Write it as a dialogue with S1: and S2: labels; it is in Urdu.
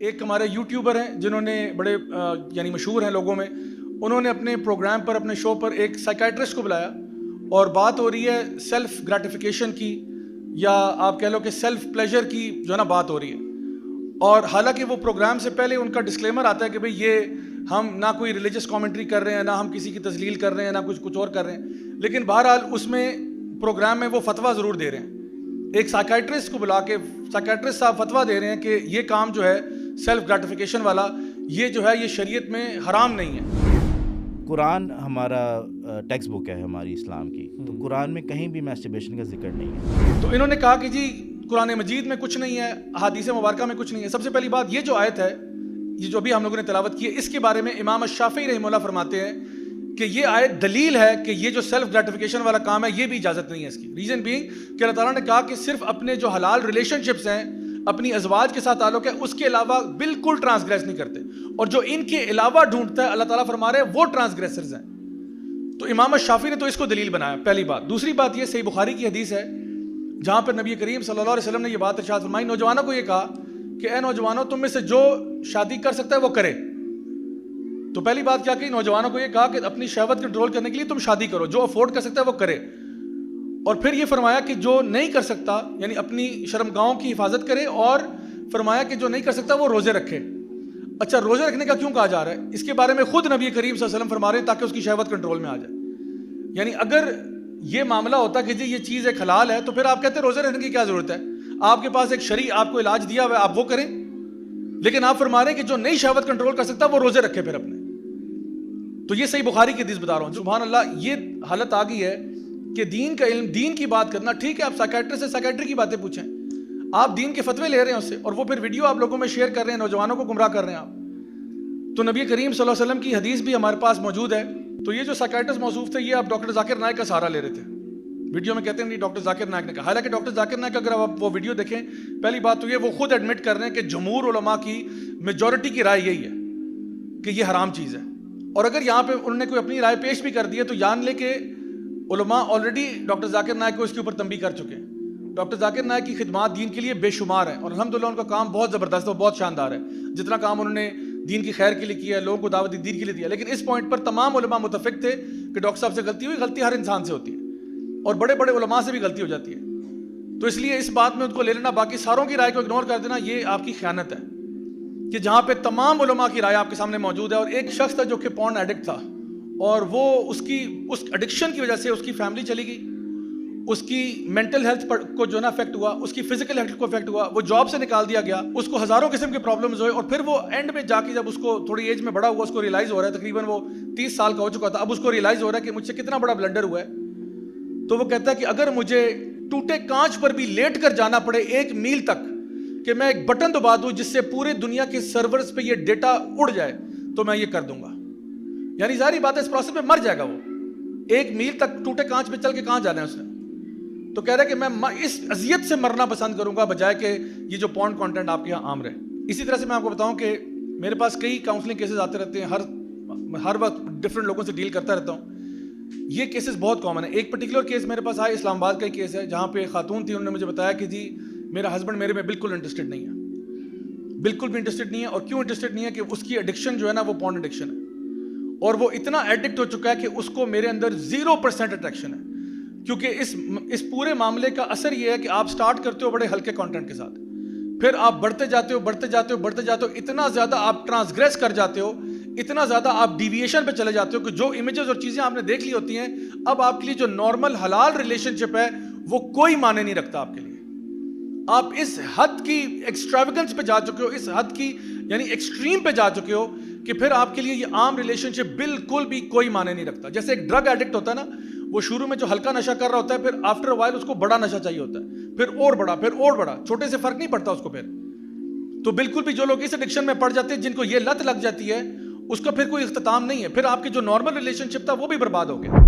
S1: ایک ہمارے یوٹیوبر ہیں جنہوں نے بڑے یعنی مشہور ہیں لوگوں میں، انہوں نے اپنے پروگرام پر اپنے شو پر ایک سائیکائٹرسٹ کو بلایا اور بات ہو رہی ہے سیلف گریٹیفیکیشن کی، یا آپ کہہ لو کہ سیلف پلیجر کی جو ہے نا بات ہو رہی ہے. اور حالانکہ وہ پروگرام سے پہلے ان کا ڈسکلیمر آتا ہے کہ بھئی یہ ہم نہ کوئی ریلیجس کامنٹری کر رہے ہیں، نہ ہم کسی کی تذلیل کر رہے ہیں، نہ کچھ اور کر رہے ہیں. لیکن بہرحال اس میں پروگرام میں وہ فتویٰ ضرور دے رہے ہیں. ایک سائیکائٹرسٹ کو بلا کے سائیکائٹرسٹ صاحب فتویٰ دے رہے ہیں کہ یہ کام جو ہے سیلف گریٹیفیکیشن والا، یہ جو ہے یہ شریعت میں حرام نہیں ہے.
S2: قرآن ہمارا ٹیکسٹ بک ہے ہماری اسلام کی، تو قرآن میں کہیں بھی میسٹربیشن کا ذکر نہیں ہے.
S1: تو انہوں نے کہا کہ جی قرآن مجید میں کچھ نہیں ہے، احادیث مبارکہ میں کچھ نہیں ہے. سب سے پہلی بات، یہ جو آیت ہے، یہ جو ابھی ہم لوگوں نے تلاوت کی ہے، اس کے بارے میں امام الشافعی رحمہ اللہ فرماتے ہیں کہ یہ آیت دلیل ہے کہ یہ جو سیلف گریٹیفیکیشن والا کام ہے یہ بھی اجازت نہیں ہے اس کی. ریزن بینگ کہ اللہ تعالیٰ نے کہا کہ صرف اپنے جو حلال ریلیشن شپس ہیں، اپنی ازواج کے ساتھ تعلق ہے، اس کے علاوہ بالکل ٹرانسگریس نہیں کرتے، اور جو ان کے علاوہ ڈھونڈتا ہے اللہ تعالیٰ فرما رہے ہیں وہ ٹرانسگریسرز ہیں. تو امام الشافعی نے تو اس کو دلیل بنایا، پہلی بات. دوسری بات یہ صحیح بخاری کی حدیث ہے جہاں پر نبی کریم صلی اللہ علیہ وسلم نے یہ بات ارشاد فرمائی، نوجوانوں کو یہ کہا کہ اے نوجوانوں، تم میں سے جو شادی کر سکتا ہے وہ کرے. تو پہلی بات کیا کہ نوجوانوں کو یہ کہا کہ اپنی شہوت کنٹرول کرنے کے لیے تم شادی کرو، جو افورڈ کر سکتا ہے وہ کرے. اور پھر یہ فرمایا کہ جو نہیں کر سکتا یعنی اپنی شرمگاہوں کی حفاظت کرے، اور فرمایا کہ جو نہیں کر سکتا وہ روزے رکھے. اچھا، روزے رکھنے کا کیوں کہا جا رہا ہے؟ اس کے بارے میں خود نبی کریم صلی اللہ علیہ وسلم فرما رہے ہیں تاکہ اس کی شہوت کنٹرول میں آ جائے. یعنی اگر یہ معاملہ ہوتا کہ جی یہ چیز ایک حلال ہے تو پھر آپ کہتے ہیں روزے رکھنے کی کیا ضرورت ہے؟ آپ کے پاس ایک شرعی آپ کو علاج دیا ہوا ہے، آپ وہ کریں. لیکن آپ فرما رہے ہیں کہ جو نہیں شہوت کنٹرول کر سکتا وہ روزے رکھے پھر اپنے. تو یہ صحیح بخاری کی حدیث بتا رہا ہوں. سبحان اللہ، یہ حالت آ گئی ہے کہ دین کا علم، دین کی بات کرنا ٹھیک ہے، آپ سائیکائٹرسٹ سے سائیکائٹری کی باتیں پوچھیں، آپ دین کے فتوے لے رہے ہیں اس سے، اور وہ پھر ویڈیو آپ لوگوں میں شیئر کر رہے ہیں، نوجوانوں کو گمراہ کر رہے ہیں آپ. تو نبی کریم صلی اللہ علیہ وسلم کی حدیث بھی ہمارے پاس موجود ہے. تو یہ جو سائیکائٹرسٹ موصوف تھے، یہ آپ ڈاکٹر ذاکر نائک کا سہارا لے رہے تھے. ویڈیو میں کہتے ہیں نہیں ڈاکٹر ذاکر نائک نے کہا، حالانکہ ڈاکٹر ذاکر نائک اگر آپ وہ ویڈیو دیکھیں، پہلی بات تو یہ وہ خود ایڈمٹ کر رہے ہیں کہ جمہور علماء کی میجورٹی کی رائے یہی ہے کہ یہ حرام چیز ہے. اور اگر یہاں پہ انہوں نے کوئی اپنی رائے پیش بھی کر دی ہے تو جان لے کہ علماء آلریڈی ڈاکٹر ذاکر نائک کو اس کے اوپر تنبیہ کر چکے ہیں. ڈاکٹر ذاکر نائک کی خدمات دین کے لیے بے شمار ہیں، اور الحمدللہ ان کا کام بہت زبردست ہے، بہت شاندار ہے. جتنا کام انہوں نے دین کی خیر کے لیے کیا ہے، لوگوں کو دعوت دین کے لیے دیا. لیکن اس پوائنٹ پر تمام علماء متفق تھے کہ ڈاکٹر صاحب سے غلطی ہوئی، غلطی ہر انسان سے ہوتی ہے، اور بڑے بڑے علماء سے بھی غلطی ہو جاتی ہے. تو اس لیے اس بات میں ان کو لے لینا، باقی ساروں کی رائے کو اگنور کر دینا، یہ آپ کی خیانت ہے. کہ جہاں پہ تمام علماء کی رائے آپ کے سامنے موجود ہے. اور ایک شخص تھا جو کہ پورن ایڈکٹ تھا، اور وہ اس ایڈکشن کی وجہ سے اس کی فیملی چلی گئی، اس کی مینٹل ہیلتھ کو جو ہے نا افیکٹ ہوا، اس کی فزیکل ہیلتھ کو افیکٹ ہوا، وہ جاب سے نکال دیا گیا، اس کو ہزاروں قسم کے پرابلمز ہوئے. اور پھر وہ اینڈ میں جا کے جب اس کو تھوڑی ایج میں بڑا ہوا، اس کو ریئلائز ہو رہا ہے، تقریباً وہ 30 سال کا ہو چکا تھا، اب اس کو ریئلائز ہو رہا ہے کہ مجھ سے کتنا بڑا بلنڈر ہوا ہے. تو وہ کہتا ہے کہ اگر مجھے ٹوٹے کانچ پر بھی لیٹ کر جانا پڑے 1 میل تک، کہ میں ایک بٹن دبا دوں جس سے پورے دنیا کے سرورز پہ یہ ڈیٹا اڑ جائے، تو میں یہ کر دوں گا. یعنی ظاہری بات ہے اس پروسیس میں مر جائے گا وہ. 1 میل تک ٹوٹے کانچ پہ چل کے کہاں جانا ہے اس نے؟ تو کہہ رہا ہے کہ میں اس اذیت سے مرنا پسند کروں گا بجائے کہ یہ جو پورن کانٹینٹ آپ کے یہاں عام رہے. اسی طرح سے میں آپ کو بتاؤں کہ میرے پاس کئی کاؤنسلنگ کیسز آتے رہتے ہیں، ہر وقت ڈفرینٹ لوگوں سے ڈیل کرتا رہتا ہوں. یہ کیسز بہت کامن ہے. ایک پرٹیکولر کیس میرے پاس آیا، اسلام آباد کا ہی کیس ہے، جہاں پہ خاتون تھی، انہوں نے مجھے بتایا کہ جی میرا ہسبینڈ میرے میں بالکل انٹرسٹڈ نہیں ہے، بالکل بھی انٹرسٹڈ نہیں ہے. اور کیوں انٹرسٹڈ نہیں ہے؟ کہ اس کی ایڈکشن جو ہے نا وہ پورن ایڈکشن ہے، اور وہ اتنا ایڈکٹ ہو چکا ہے کہ اس کو میرے اندر 0% اٹریکشن ہے. کیونکہ اس پورے معاملے کا اثر یہ ہے کہ آپ سٹارٹ کرتے ہو بڑے ہلکے کانٹینٹ کے ساتھ، پھر آپ بڑھتے جاتے ہو، اتنا زیادہ آپ ٹرانسگریس کر جاتے ہو، اتنا زیادہ آپ ڈیویشن پہ چلے جاتے ہو کہ جو امیجز اور چیزیں آپ نے دیکھ لی ہوتی ہیں، اب آپ کے لیے جو نارمل حلال ریلیشن شپ ہے وہ کوئی معنی نہیں رکھتا آپ کے لیے. آپ اس حد کی ایکسٹراویگنس پہ جا چکے ہو، اس حد کی یعنی ایکسٹریم پہ جا چکے ہو کہ پھر آپ کے لیے یہ عام ریلیشن شپ بالکل بھی کوئی معنی نہیں رکھتا. جیسے ایک ڈرگ ایڈکٹ ہوتا ہے نا، وہ شروع میں جو ہلکا نشہ کر رہا ہوتا ہے، پھر آفٹر وائل اس کو بڑا نشہ چاہیے ہوتا ہے، پھر اور بڑا، چھوٹے سے فرق نہیں پڑتا اس کو پھر. تو بالکل بھی جو لوگ اس ایڈکشن میں پڑ جاتے ہیں، جن کو یہ لت لگ جاتی ہے، اس کا پھر کوئی اختتام نہیں ہے. پھر آپ کی جو نارمل ریلیشن شپ تھا وہ بھی برباد ہو گیا.